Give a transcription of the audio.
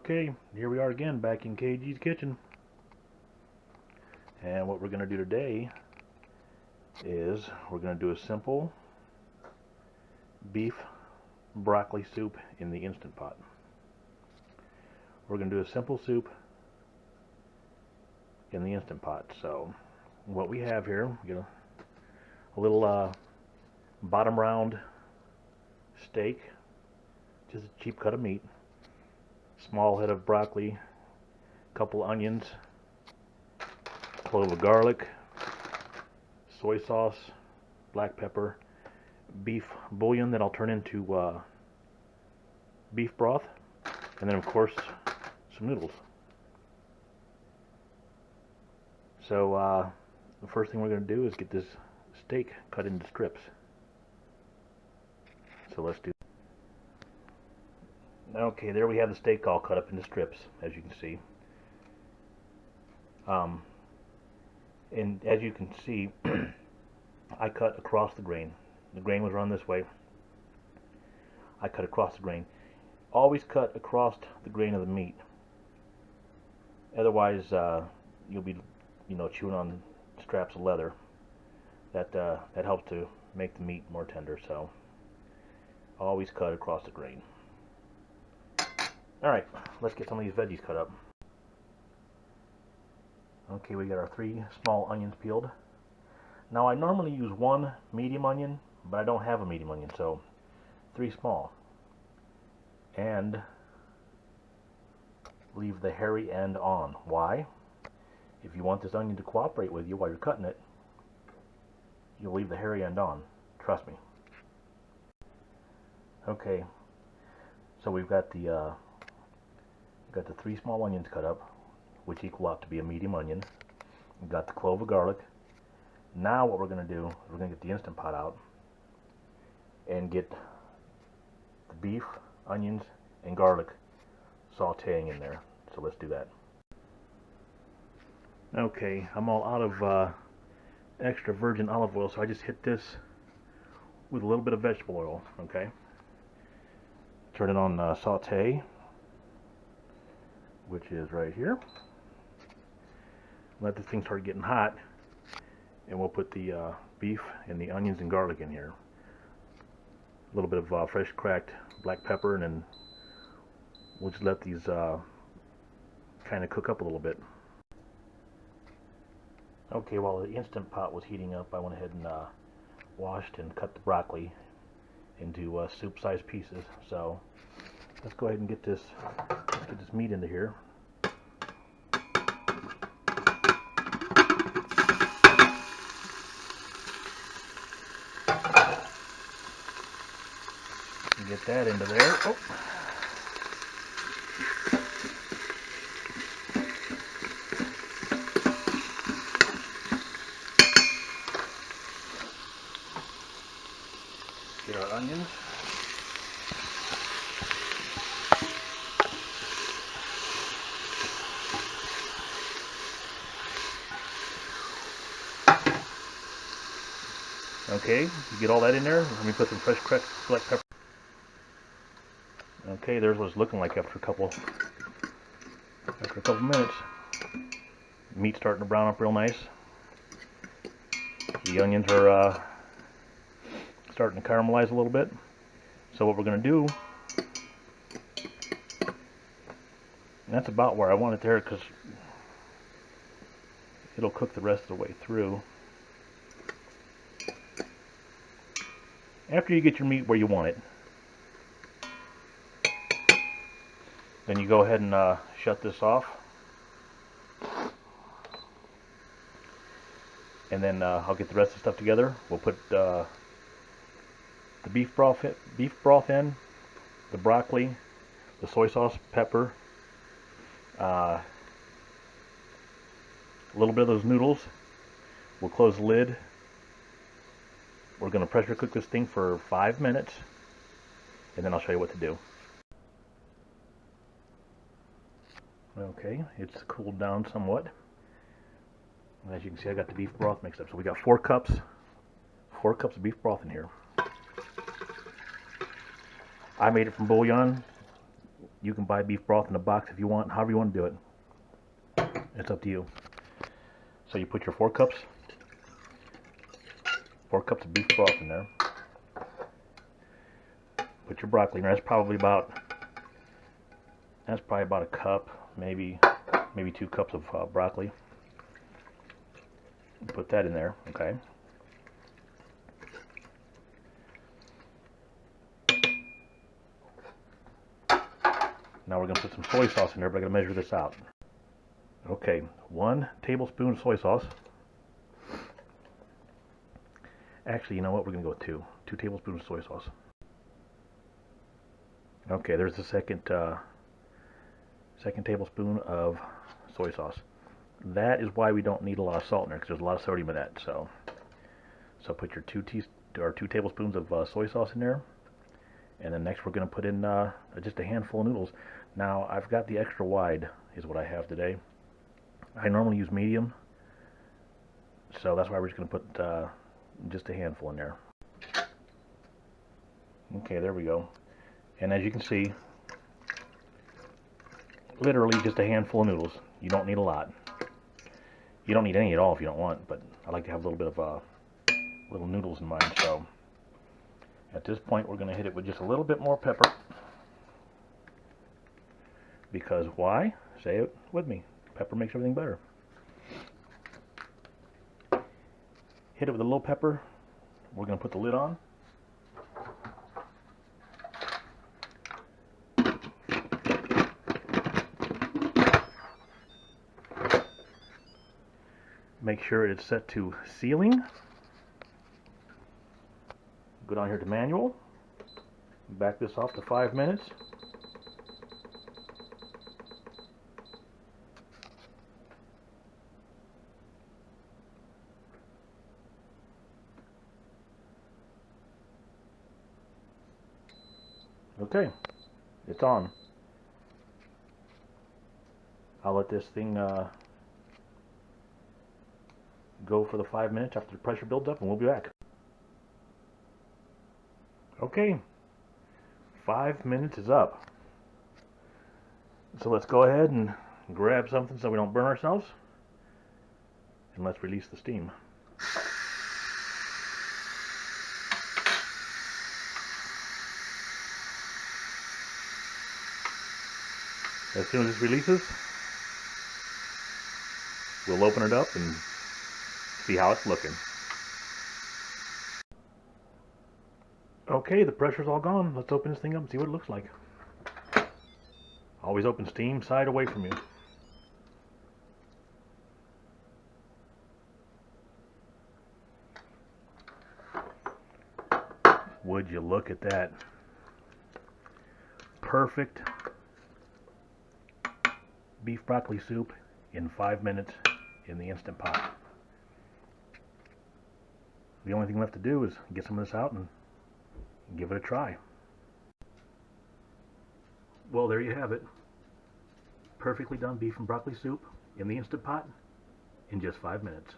Okay, here we are again back in KG's kitchen. And what we're going to do today is we're going to do a simple beef broccoli soup in the Instant Pot. We're going to do a simple soup in the Instant Pot. So what we have here, we get a little bottom round steak, just a cheap cut of meat, small head of broccoli, couple onions, clove of garlic, soy sauce, black pepper, beef bouillon that I'll turn into beef broth, and then of course some noodles. So the first thing we're going to do is get this steak cut into strips. So let's do. Okay, there we have the steak all cut up into strips, as you can see. And as you can see, I cut across the grain. The grain was run this way. I cut across the grain. Always cut across the grain of the meat. Otherwise, you'll be, chewing on straps of leather. That helps to make the meat more tender. So, always cut across the grain. All right, let's get some of these veggies cut up. Okay, we got our 3 small onions peeled. Now I normally use 1 medium onion, but I don't have a medium onion, so 3 small. And leave the hairy end on. Why? If you want this onion to cooperate with you while you're cutting it, you'll leave the hairy end on. Trust me. Okay, so we've got the 3 small onions cut up, which equal out to be a medium onion. We've got the clove of garlic. Now what we're going to do is we're going to get the Instant Pot out and get the beef, onions, and garlic sauteing in there. So let's do that. Okay, I'm all out of extra virgin olive oil, so I just hit this with a little bit of vegetable oil. Okay, turn it on saute, which is right here. Let this thing start getting hot, and we'll put the beef and the onions and garlic in here. A little bit of fresh cracked black pepper, and then we'll just let these kind of cook up a little bit. Okay, while the Instant Pot was heating up, I went ahead and washed and cut the broccoli into soup-sized pieces. So let's go ahead and get this meat into here. Get that into there. Oh. Get our onions. Okay, you get all that in there. Let me put some fresh cracked black pepper. Okay, there's what it's looking like after a couple minutes. Meat's starting to brown up real nice. The onions are starting to caramelize a little bit. So what we're going to do, and that's about where I want it there, because it'll cook the rest of the way through. After you get your meat where you want it, then you go ahead and shut this off. And then I'll get the rest of the stuff together. We'll put the beef broth in, the broccoli, the soy sauce, pepper, a little bit of those noodles. We'll close the lid. We're going to pressure cook this thing for 5 minutes, and then I'll show you what to do. Okay, it's cooled down somewhat. As you can see, I got the beef broth mixed up. So we got 4 cups of beef broth in here. I made it from bouillon. You can buy beef broth in a box if you want, however you want to do it. It's up to you. So you put your 4 cups of beef broth in there. Put your broccoli in there. That's probably about a cup, maybe 2 cups of broccoli. Put that in there, okay? Now we're going to put some soy sauce in there, but I got to measure this out. Okay, 1 tablespoon of soy sauce. Actually, you know what? We're going to go with 2 tablespoons of soy sauce. Okay, there's the second tablespoon of soy sauce. That is why we don't need a lot of salt in there, because there's a lot of sodium in that. So put your 2 tablespoons of soy sauce in there, and then next we're going to put in just a handful of noodles. Now I've got the extra wide, is what I have today. I normally use medium, so that's why we're just going to put just a handful in there. Okay, there we go. And as you can see, literally just a handful of noodles. You don't need a lot. You don't need any at all if you don't want, but I like to have a little bit of little noodles in mine. So at this point, we're going to hit it with just a little bit more pepper. Because why? Say it with me. Pepper makes everything better. Hit it with a little pepper. We're going to put the lid on. Make sure it's set to sealing. Go down here to manual. Back this off to 5 minutes. Okay, it's on. I'll let this thing go for the 5 minutes after the pressure builds up, and we'll be back. Okay, 5 minutes is up. So let's go ahead and grab something so we don't burn ourselves, and let's release the steam. As soon as this releases, we'll open it up and see how it's looking. Okay, the pressure's all gone. Let's open this thing up and see what it looks like. Always open steam side away from you. Would you look at that? Perfect beef broccoli soup in 5 minutes in the Instant Pot. The only thing left to do is get some of this out and give it a try. Well, there you have it. Perfectly done beef and broccoli soup in the Instant Pot in just 5 minutes.